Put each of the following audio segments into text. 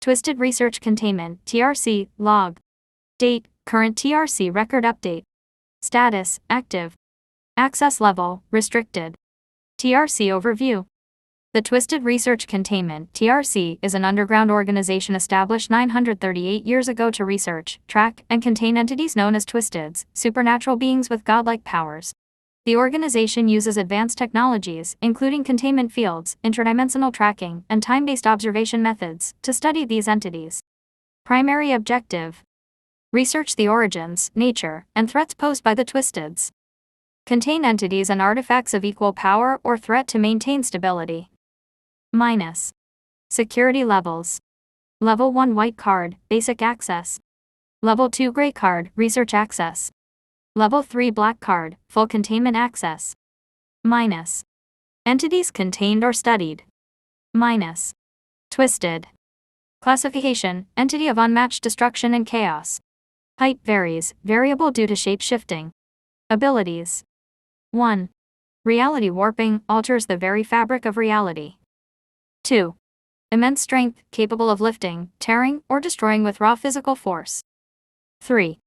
Twisted Research Containment, TRC, log. Date, current TRC record update. Status, active. Access level, restricted. TRC overview. The Twisted Research Containment, TRC, is an underground organization established 938 years ago to research, track, and contain entities known as Twisteds, supernatural beings with godlike powers. The organization uses advanced technologies, including containment fields, interdimensional tracking, and time-based observation methods, to study these entities. Primary objective: research the origins, nature, and threats posed by the Twisteds. Contain entities and artifacts of equal power or threat to maintain stability. Minus. Security levels. Level 1 white card, basic access. Level 2 gray card, research access. Level 3 black card, full containment access. Minus. Entities contained or studied. Minus. Twisted. Classification: entity of unmatched destruction and chaos. Height varies, variable due to shape shifting. Abilities: 1. Reality warping, alters the very fabric of reality. 2. Immense strength, capable of lifting, tearing, or destroying with raw physical force. 3.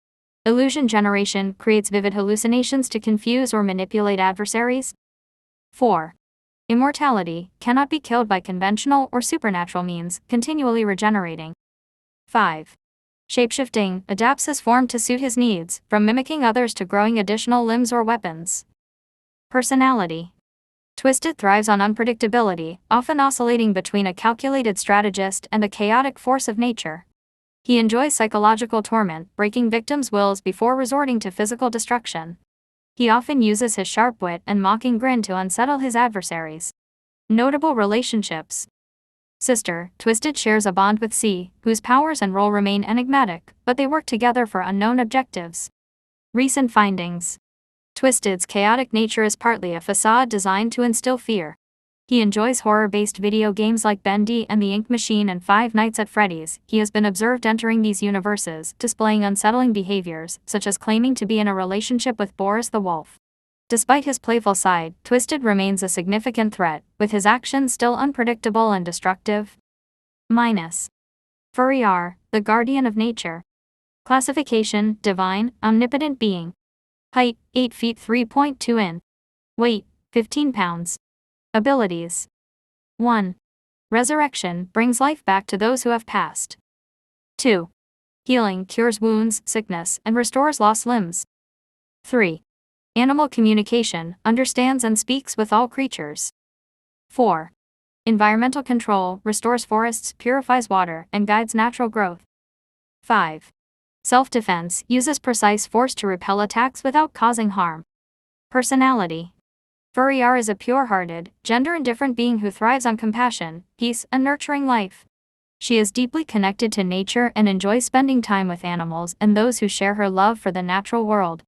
Illusion generation, creates vivid hallucinations to confuse or manipulate adversaries. 4. Immortality, cannot be killed by conventional or supernatural means, continually regenerating. 5. Shapeshifting, adapts his form to suit his needs, from mimicking others to growing additional limbs or weapons. Personality: Twisted thrives on unpredictability, often oscillating between a calculated strategist and a chaotic force of nature. He enjoys psychological torment, breaking victims' wills before resorting to physical destruction. He often uses his sharp wit and mocking grin to unsettle his adversaries. Notable relationships: Sister, Twisted shares a bond with C, whose powers and role remain enigmatic, but they work together for unknown objectives. Recent findings: Twisted's chaotic nature is partly a facade designed to instill fear. He enjoys horror-based video games like Bendy and the Ink Machine and Five Nights at Freddy's. He has been observed entering these universes, displaying unsettling behaviors, such as claiming to be in a relationship with Boris the Wolf. Despite his playful side, Twisted remains a significant threat, with his actions still unpredictable and destructive. Minus. Furiar, the guardian of nature. Classification: divine, omnipotent being. Height: 8 feet 3.2 in. Weight: 15 pounds. Abilities: 1. Resurrection, brings life back to those who have passed. 2. Healing, cures wounds, sickness, and restores lost limbs. 3. Animal communication, understands and speaks with all creatures. 4. Environmental control, restores forests, purifies water, and guides natural growth. 5. Self-defense, uses precise force to repel attacks without causing harm. Personality: Furiar is a pure-hearted, gender-indifferent being who thrives on compassion, peace, and nurturing life. She is deeply connected to nature and enjoys spending time with animals and those who share her love for the natural world.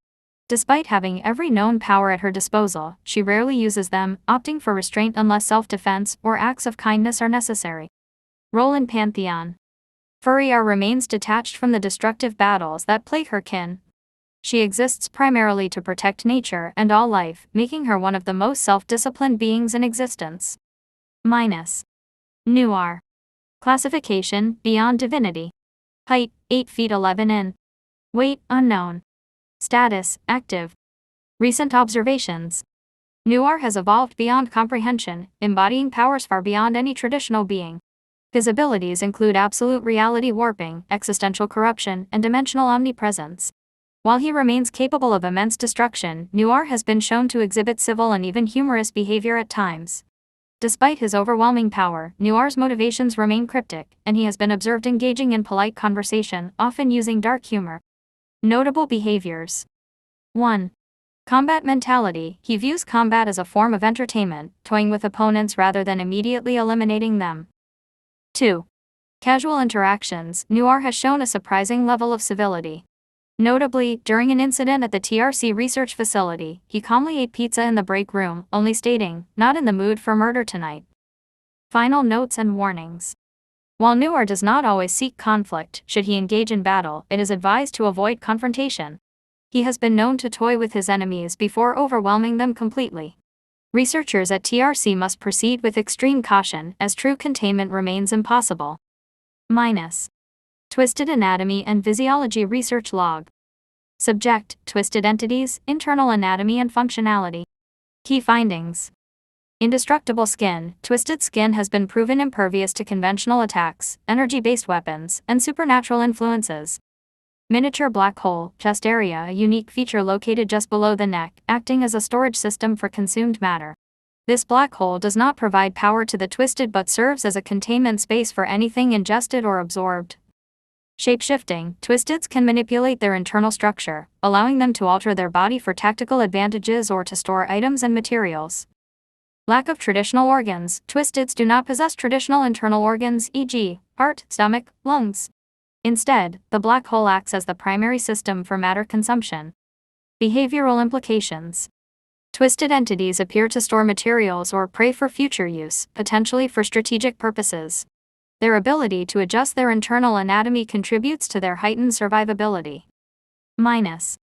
Despite having every known power at her disposal, she rarely uses them, opting for restraint unless self-defense or acts of kindness are necessary. Role in Pantheon: Furiar remains detached from the destructive battles that plague her kin. She exists primarily to protect nature and all life, making her one of the most self-disciplined beings in existence. Minus. Nuar. Classification: beyond divinity. Height: 8 feet 11 in. Weight: unknown. Status: active. Recent observations: Nuar has evolved beyond comprehension, embodying powers far beyond any traditional being. His abilities include absolute reality warping, existential corruption, and dimensional omnipresence. While he remains capable of immense destruction, Nuar has been shown to exhibit civil and even humorous behavior at times. Despite his overwhelming power, Nuar's motivations remain cryptic, and he has been observed engaging in polite conversation, often using dark humor. Notable behaviors: 1. Combat mentality: he views combat as a form of entertainment, toying with opponents rather than immediately eliminating them. 2. Casual interactions: Nuar has shown a surprising level of civility. Notably, during an incident at the TRC research facility, he calmly ate pizza in the break room, only stating, "Not in the mood for murder tonight." Final notes and warnings: While Nuar does not always seek conflict, should he engage in battle, it is advised to avoid confrontation. He has been known to toy with his enemies before overwhelming them completely. Researchers at TRC must proceed with extreme caution, as true containment remains impossible. Minus. Twisted Anatomy and Physiology Research Log. Subject: Twisted Entities, Internal Anatomy and Functionality. Key findings. Indestructible skin. Twisted skin has been proven impervious to conventional attacks, energy-based weapons, and supernatural influences. Miniature black hole, chest area, a unique feature located just below the neck, acting as a storage system for consumed matter. This black hole does not provide power to the twisted but serves as a containment space for anything ingested or absorbed. Shape-shifting. Twisteds can manipulate their internal structure, allowing them to alter their body for tactical advantages or to store items and materials. Lack of traditional organs. Twisteds do not possess traditional internal organs, e.g., heart, stomach, lungs. Instead, the black hole acts as the primary system for matter consumption. Behavioral implications. Twisted entities appear to store materials or prey for future use, potentially for strategic purposes. Their ability to adjust their internal anatomy contributes to their heightened survivability. Minus.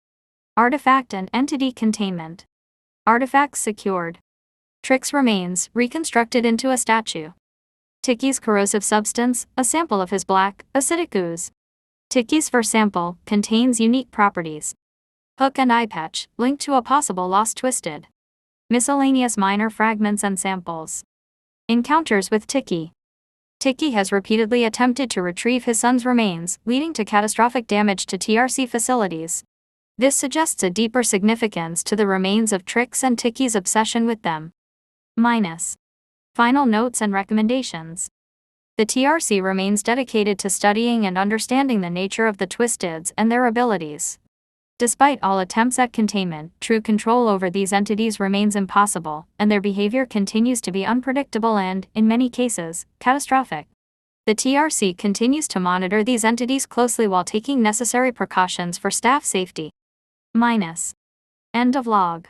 Artifact and entity containment. Artifacts secured. Trix remains, reconstructed into a statue. Tiki's corrosive substance, a sample of his black, acidic ooze. Tiki's first sample contains unique properties. Hook and eye patch, linked to a possible lost twisted. Miscellaneous minor fragments and samples. Encounters with Tiki. Tiki has repeatedly attempted to retrieve his son's remains, leading to catastrophic damage to TRC facilities. This suggests a deeper significance to the remains of Trix and Tiki's obsession with them. Minus. Final notes and recommendations. The TRC remains dedicated to studying and understanding the nature of the Twisteds and their abilities. Despite all attempts at containment, true control over these entities remains impossible, and their behavior continues to be unpredictable and, in many cases, catastrophic. The TRC continues to monitor these entities closely while taking necessary precautions for staff safety. Minus. End of log.